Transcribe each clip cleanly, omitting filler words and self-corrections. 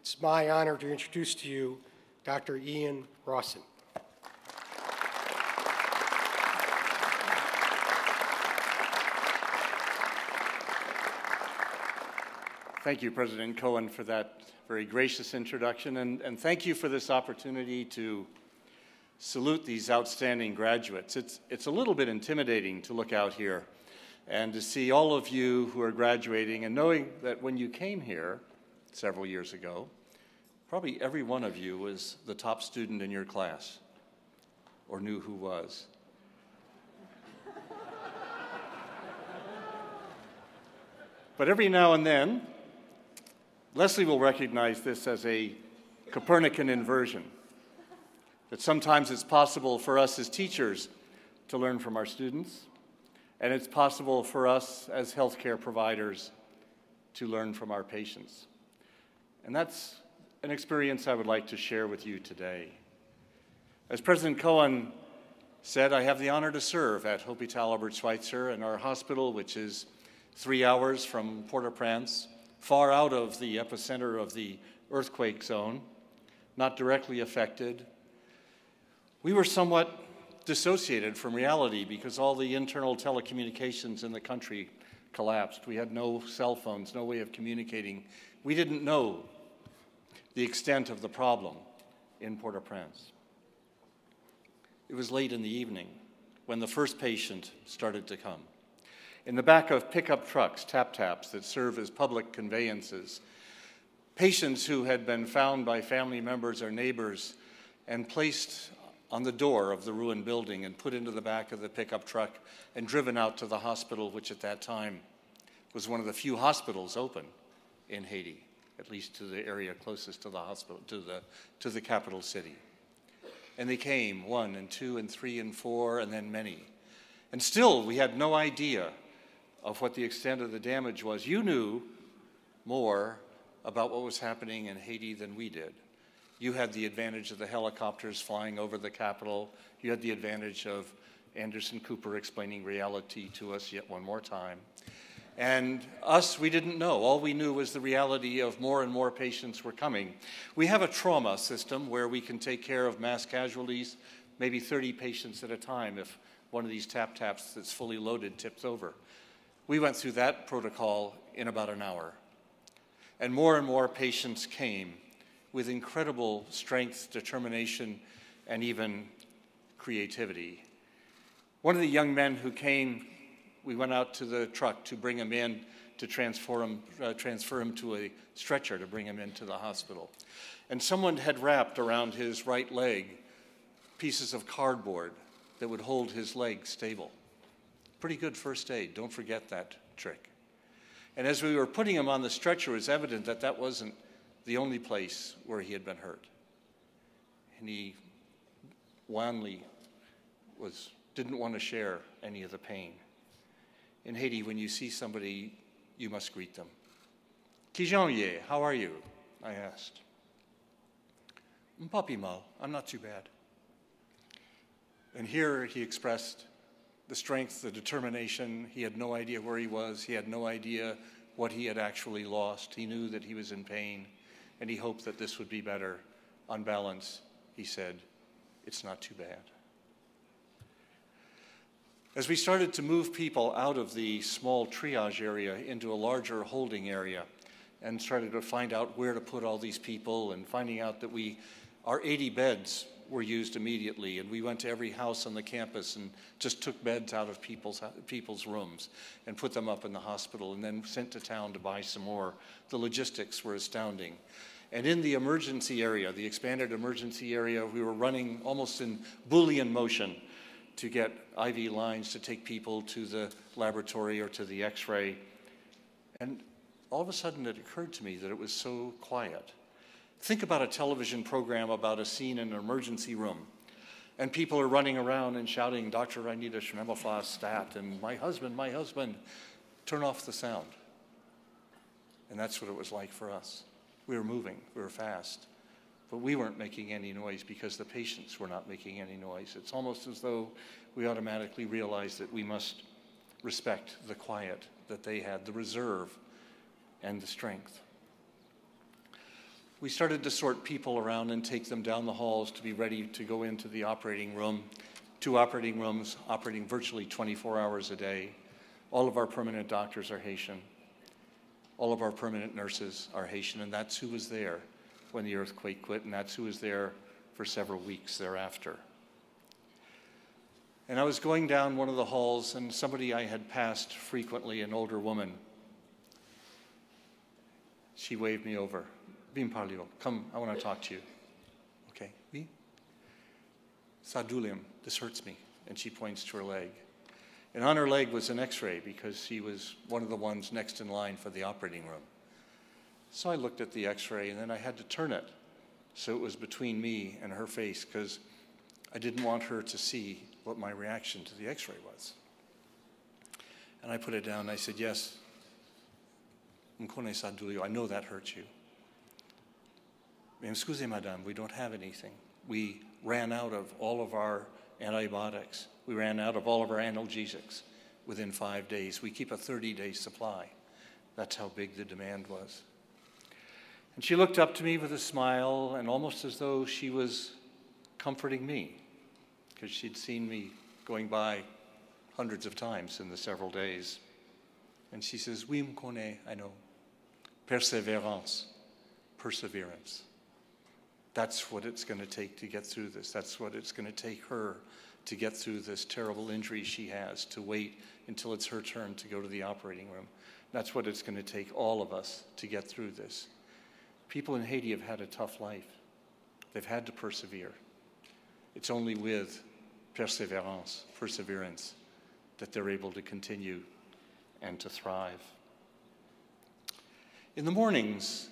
It's my honor to introduce to you Dr. Ian Rawson. Thank you, President Cohen, for that very gracious introduction, and thank you for this opportunity to salute these outstanding graduates. It's a little bit intimidating to look out here and to see all of you who are graduating, and knowing that when you came here several years ago, probably every one of you was the top student in your class, or knew who was. But every now and then, Leslie will recognize this as a Copernican inversion, that sometimes it's possible for us as teachers to learn from our students, and it's possible for us as healthcare providers to learn from our patients. And that's an experience I would like to share with you today. As President Cohen said, I have the honor to serve at Hôpital Albert Schweitzer in our hospital, which is 3 hours from Port-au-Prince, far out of the epicenter of the earthquake zone, not directly affected. We were somewhat dissociated from reality because all the internal telecommunications in the country collapsed. We had no cell phones, no way of communicating. We didn't know the extent of the problem in Port-au-Prince. It was late in the evening when the first patient started to come. In the back of pickup trucks, tap-taps that serve as public conveyances, patients who had been found by family members or neighbors and placed on the door of the ruined building and put into the back of the pickup truck and driven out to the hospital, which at that time was one of the few hospitals open in Haiti, at least to the area closest to the hospital, to the capital city. And they came, 1 and 2 and 3 and 4, and then many. And still, we had no idea of what the extent of the damage was. You knew more about what was happening in Haiti than we did. You had the advantage of the helicopters flying over the capital. You had the advantage of Anderson Cooper explaining reality to us yet one more time. And us, we didn't know. All we knew was the reality of more and more patients were coming. We have a trauma system where we can take care of mass casualties, maybe 30 patients at a time if one of these tap-taps that's fully loaded tips over. We went through that protocol in about an hour. And more patients came with incredible strength, determination, and even creativity. One of the young men who came, we went out to the truck to bring him in, to transfer him to a stretcher to bring him into the hospital. And someone had wrapped around his right leg pieces of cardboard that would hold his leg stable. Pretty good first aid, don't forget that trick. And as we were putting him on the stretcher, it was evident that that wasn't the only place where he had been hurt. And he wanly didn't want to share any of the pain. In Haiti, when you see somebody, you must greet them. Kijanye, how are you? I asked. Papi mal, I'm not too bad. And here he expressed the strength, the determination. He had no idea where he was. He had no idea what he had actually lost. He knew that he was in pain, and he hoped that this would be better. On balance, he said, it's not too bad. As we started to move people out of the small triage area into a larger holding area and started to find out where to put all these people, and finding out that our 80 beds were used immediately, and we went to every house on the campus and just took beds out of people's rooms and put them up in the hospital, and then sent to town to buy some more. The logistics were astounding. And in the emergency area, the expanded emergency area, we were running almost in Boolean motion to get IV lines to take people to the laboratory or to the X-ray. And all of a sudden it occurred to me that it was so quiet. Think about a television program about a scene in an emergency room, and people are running around and shouting, "Doctor, I need a Schnemelfast stat," and my husband, turn off the sound. And that's what it was like for us. We were moving, we were fast, but we weren't making any noise because the patients were not making any noise. It's almost as though we automatically realized that we must respect the quiet that they had, the reserve and the strength. we started to sort people around and take them down the halls to be ready to go into the operating room. 2 operating rooms operating virtually 24 hours a day. All of our permanent doctors are Haitian. All of our permanent nurses are Haitian, and that's who was there when the earthquake quit, and that's who was there for several weeks thereafter. And I was going down one of the halls, and somebody I had passed frequently, an older woman, she waved me over. Bim parlio, come, I want to talk to you. Okay, oui? Sadulium, this hurts me. And she points to her leg. And on her leg was an x-ray because she was one of the ones next in line for the operating room. So I looked at the x-ray, and then I had to turn it so it was between me and her face because I didn't want her to see what my reaction to the x-ray was. And I put it down and I said, yes, I know that hurts you. Excusez, madame, we don't have anything. We ran out of all of our antibiotics. We ran out of all of our analgesics within 5 days. We keep a 30-day supply. That's how big the demand was. And she looked up to me with a smile and almost as though she was comforting me because she'd seen me going by hundreds of times in the several days. And she says, oui, me connais, I know. Perseverance, perseverance. That's what it's going to take to get through this. That's what it's going to take her to get through this terrible injury she has, to wait until it's her turn to go to the operating room. That's what it's going to take all of us to get through this. People in Haiti have had a tough life. They've had to persevere. It's only with perseverance, perseverance, that they're able to continue and to thrive. In the mornings,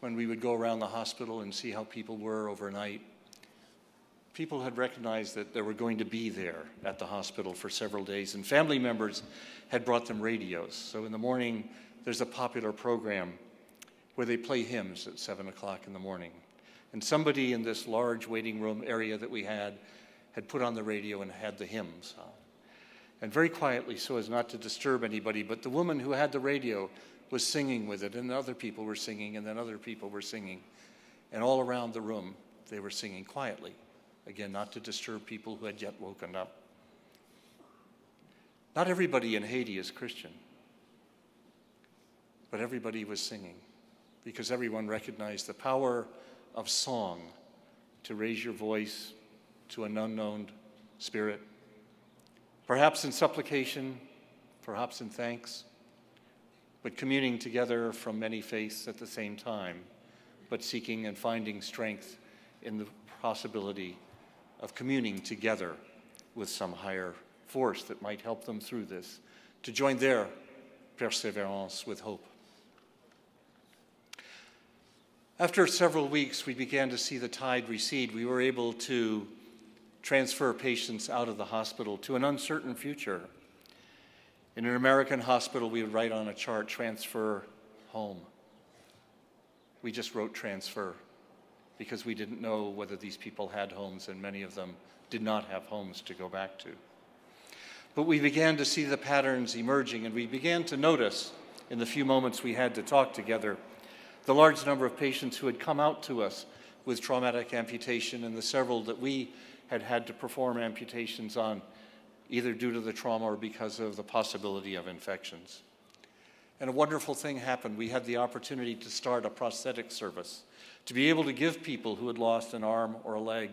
when we would go around the hospital and see how people were overnight, people had recognized that they were going to be there at the hospital for several days, and family members had brought them radios. So in the morning, there's a popular program where they play hymns at 7 o'clock in the morning. And somebody in this large waiting room area that we had put on the radio and had the hymns on. And very quietly, so as not to disturb anybody, but the woman who had the radio was singing with it, and other people were singing, and then other people were singing. And all around the room, they were singing quietly. Again, not to disturb people who had yet woken up. Not everybody in Haiti is Christian, but everybody was singing because everyone recognized the power of song to raise your voice to an unknown spirit, perhaps in supplication, perhaps in thanks, but communing together from many faiths at the same time, but seeking and finding strength in the possibility of communing together with some higher force that might help them through this, to join their perseverance with hope. After several weeks, we began to see the tide recede. We were able to transfer patients out of the hospital to an uncertain future. In an American hospital, we would write on a chart, transfer home. We just wrote transfer because we didn't know whether these people had homes, and many of them did not have homes to go back to. But we began to see the patterns emerging, and we began to notice, in the few moments we had to talk together, the large number of patients who had come out to us with traumatic amputation and the several that we had had to perform amputations on, either due to the trauma or because of the possibility of infections. And a wonderful thing happened. We had the opportunity to start a prosthetic service, to be able to give people who had lost an arm or a leg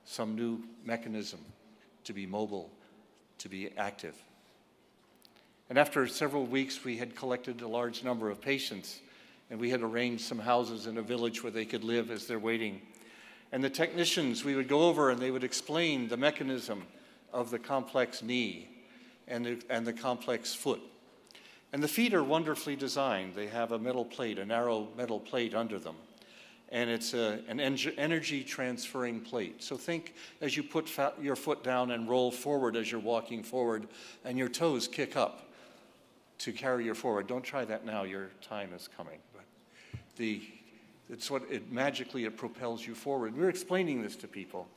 some new mechanism to be mobile, to be active. And after several weeks, we had collected a large number of patients, and we had arranged some houses in a village where they could live as they're waiting. And the technicians, we would go over and they would explain the mechanism of the complex knee and the complex foot. And the feet are wonderfully designed. They have a metal plate, a narrow metal plate under them. And it's an energy transferring plate. So think as you put your foot down and roll forward as you're walking forward, and your toes kick up to carry you forward. Don't try that now, your time is coming. But magically it propels you forward. We're explaining this to people.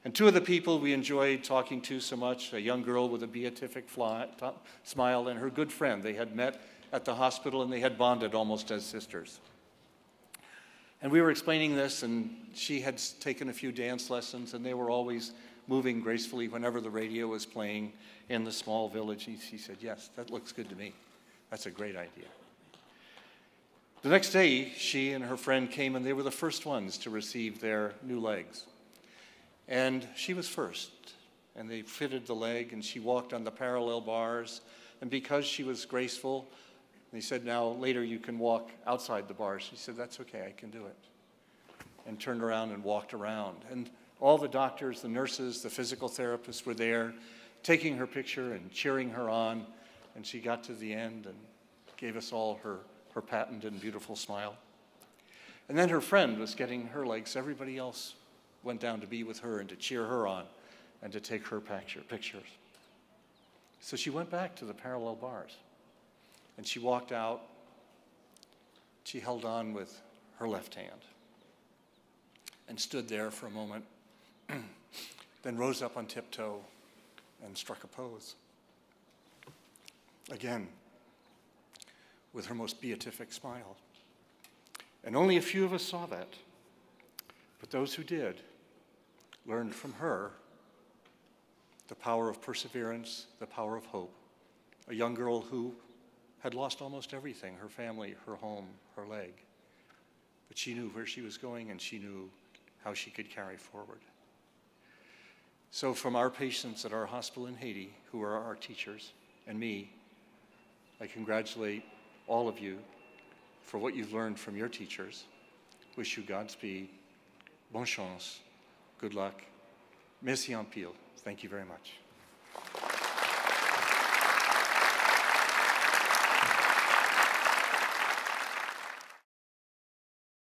And two of the people we enjoyed talking to so much, a young girl with a beatific smile and her good friend, they had met at the hospital and they had bonded almost as sisters. And we were explaining this, and she had taken a few dance lessons, and they were always moving gracefully whenever the radio was playing in the small village. And she said, yes, that looks good to me. That's a great idea. The next day, she and her friend came, and they were the first ones to receive their new legs. And she was first, and they fitted the leg, and she walked on the parallel bars. And because she was graceful, they said, now, later you can walk outside the bars. She said, that's okay, I can do it. And turned around and walked around. And all the doctors, the nurses, the physical therapists were there, taking her picture and cheering her on. And she got to the end and gave us all her patent and beautiful smile. And then her friend was getting her legs. Everybody else went down to be with her and to cheer her on and to take her pictures. So she went back to the parallel bars. And she walked out. She held on with her left hand and stood there for a moment, then rose up on tiptoe and struck a pose. Again, with her most beatific smile. And only a few of us saw that. But those who did learned from her the power of perseverance, the power of hope. A young girl who had lost almost everything, her family, her home, her leg. But she knew where she was going, and she knew how she could carry forward. So from our patients at our hospital in Haiti, who are our teachers, and me, I congratulate all of you for what you've learned from your teachers. Wish you Godspeed, bonne chance, good luck. Merci en pile. Thank you very much.